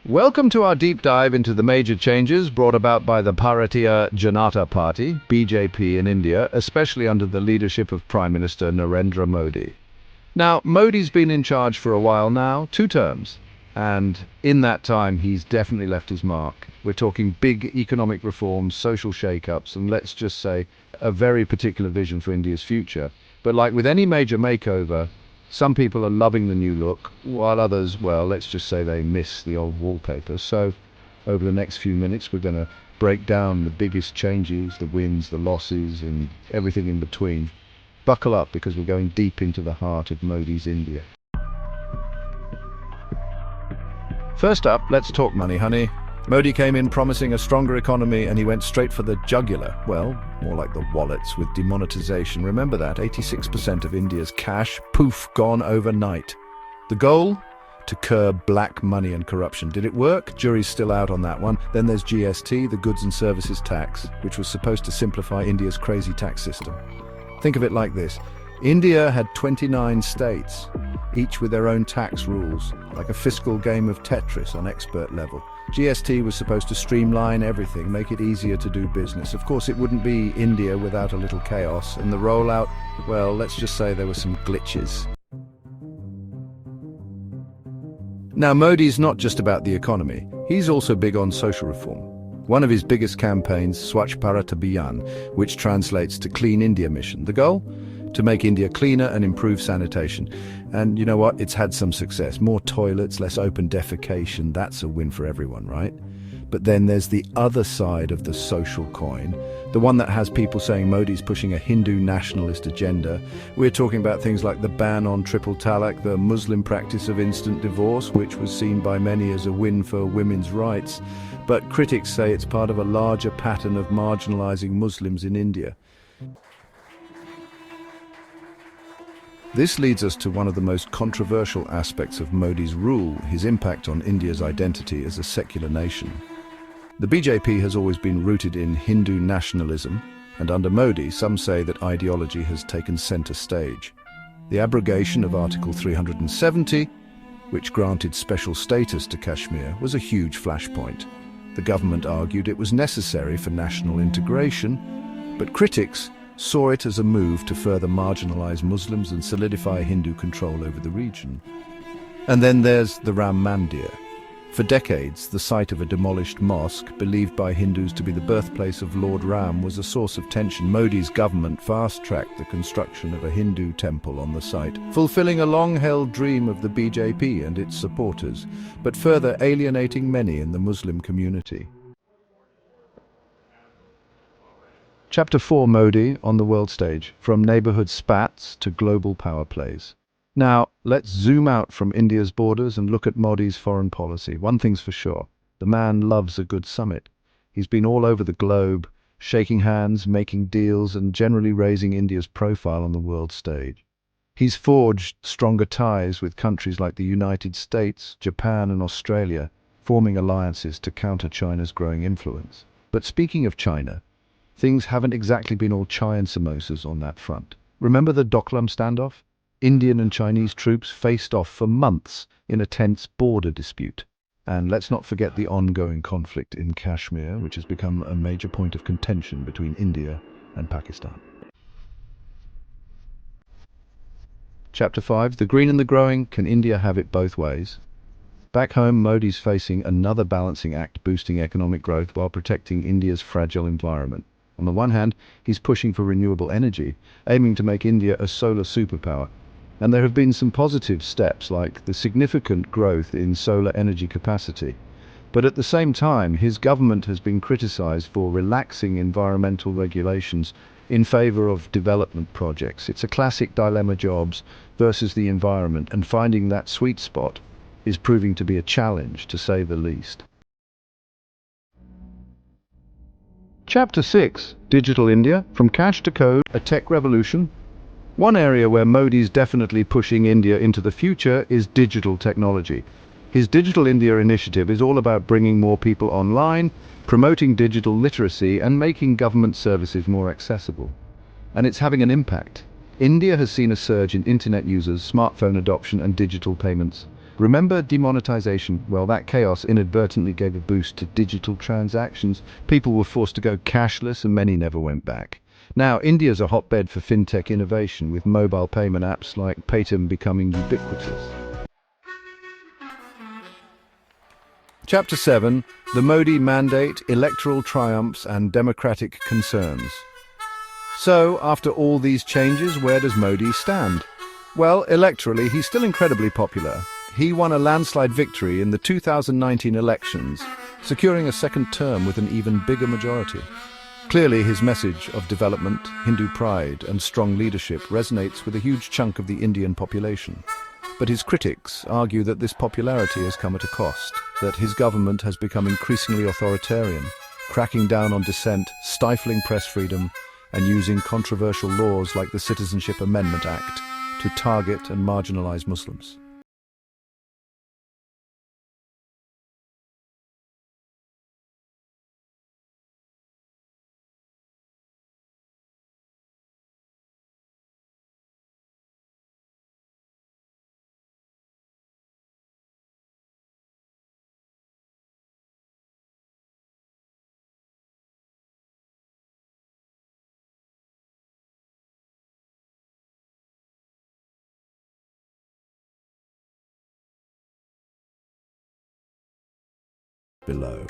Welcome to our deep dive into the major changes brought about by the Bharatiya Janata Party, BJP in India, especially under the leadership of Prime Minister Narendra Modi. Now, Modi's been in charge for a while now, 2 terms, and in that time he's definitely left his mark. We're talking big economic reforms, social shake-ups, and let's just say a very particular vision for India's future. But like with any major makeover, some people are loving the new look, while others, well, let's just say they miss the old wallpaper. So, over the next few minutes, we're going to break down the biggest changes, the wins, the losses, and everything in between. Buckle up, because we're going deep into the heart of Modi's India. First up, let's talk money, honey. Modi came in promising a stronger economy and he went straight for the jugular. Well, more like the wallets with demonetization. Remember that, 86% of India's cash, poof, gone overnight. The goal? To curb black money and corruption. Did it work? Jury's still out on that one. Then there's GST, the Goods and Services Tax, which was supposed to simplify India's crazy tax system. Think of it like this. India had 29 states, each with their own tax rules, like a fiscal game of Tetris on expert level. GST was supposed to streamline everything, make it easier to do business. Of course, it wouldn't be India without a little chaos, and the rollout, well, let's just say there were some glitches. Now, Modi's not just about the economy. He's also big on social reform. One of his biggest campaigns, Swachh Bharat Abhiyan, which translates to Clean India Mission. The goal? To make India cleaner and improve sanitation. And you know what? It's had some success. More toilets, less open defecation. That's a win for everyone, right? But then there's the other side of the social coin, the one that has people saying Modi's pushing a Hindu nationalist agenda. We're talking about things like the ban on triple talaq, the Muslim practice of instant divorce, which was seen by many as a win for women's rights. But critics say it's part of a larger pattern of marginalizing Muslims in India. This leads us to one of the most controversial aspects of Modi's rule, his impact on India's identity as a secular nation. The BJP has always been rooted in Hindu nationalism, and under Modi, some say that ideology has taken center stage. The abrogation of Article 370, which granted special status to Kashmir, was a huge flashpoint. The government argued it was necessary for national integration, but critics saw it as a move to further marginalize Muslims and solidify Hindu control over the region. And then there's the Ram Mandir. For decades, the site of a demolished mosque, believed by Hindus to be the birthplace of Lord Ram, was a source of tension. Modi's government fast-tracked the construction of a Hindu temple on the site, fulfilling a long-held dream of the BJP and its supporters, but further alienating many in the Muslim community. Chapter 4, Modi on the world stage, from neighborhood spats to global power plays. Now, let's zoom out from India's borders and look at Modi's foreign policy. One thing's for sure, the man loves a good summit. He's been all over the globe, shaking hands, making deals, and generally raising India's profile on the world stage. He's forged stronger ties with countries like the United States, Japan, and Australia, forming alliances to counter China's growing influence. But speaking of China, things haven't exactly been all chai and samosas on that front. Remember the Doklam standoff? Indian and Chinese troops faced off for months in a tense border dispute. And let's not forget the ongoing conflict in Kashmir, which has become a major point of contention between India and Pakistan. Chapter 5, The Green and the Growing, Can India Have It Both Ways? Back home, Modi's facing another balancing act, boosting economic growth while protecting India's fragile environment. On the one hand, he's pushing for renewable energy, aiming to make India a solar superpower. And there have been some positive steps, like the significant growth in solar energy capacity. But at the same time, his government has been criticized for relaxing environmental regulations in favor of development projects. It's a classic dilemma: jobs versus the environment, and finding that sweet spot is proving to be a challenge, to say the least. Chapter 6, Digital India, From Cash to Code, A Tech Revolution. One area where Modi's definitely pushing India into the future is digital technology. His Digital India initiative is all about bringing more people online, promoting digital literacy, and making government services more accessible. And it's having an impact. India has seen a surge in internet users, smartphone adoption, and digital payments. Remember demonetization? Well, that chaos inadvertently gave a boost to digital transactions. People were forced to go cashless and many never went back. Now, India's a hotbed for fintech innovation, with mobile payment apps like Paytm becoming ubiquitous. Chapter 7: The Modi Mandate, Electoral Triumphs and Democratic Concerns. So, after all these changes, where does Modi stand? Well, electorally, he's still incredibly popular. He won a landslide victory in the 2019 elections, securing a second term with an even bigger majority. Clearly, his message of development, Hindu pride, and strong leadership resonates with a huge chunk of the Indian population. But his critics argue that this popularity has come at a cost, that his government has become increasingly authoritarian, cracking down on dissent, stifling press freedom, and using controversial laws like the Citizenship Amendment Act to target and marginalize Muslims. Below.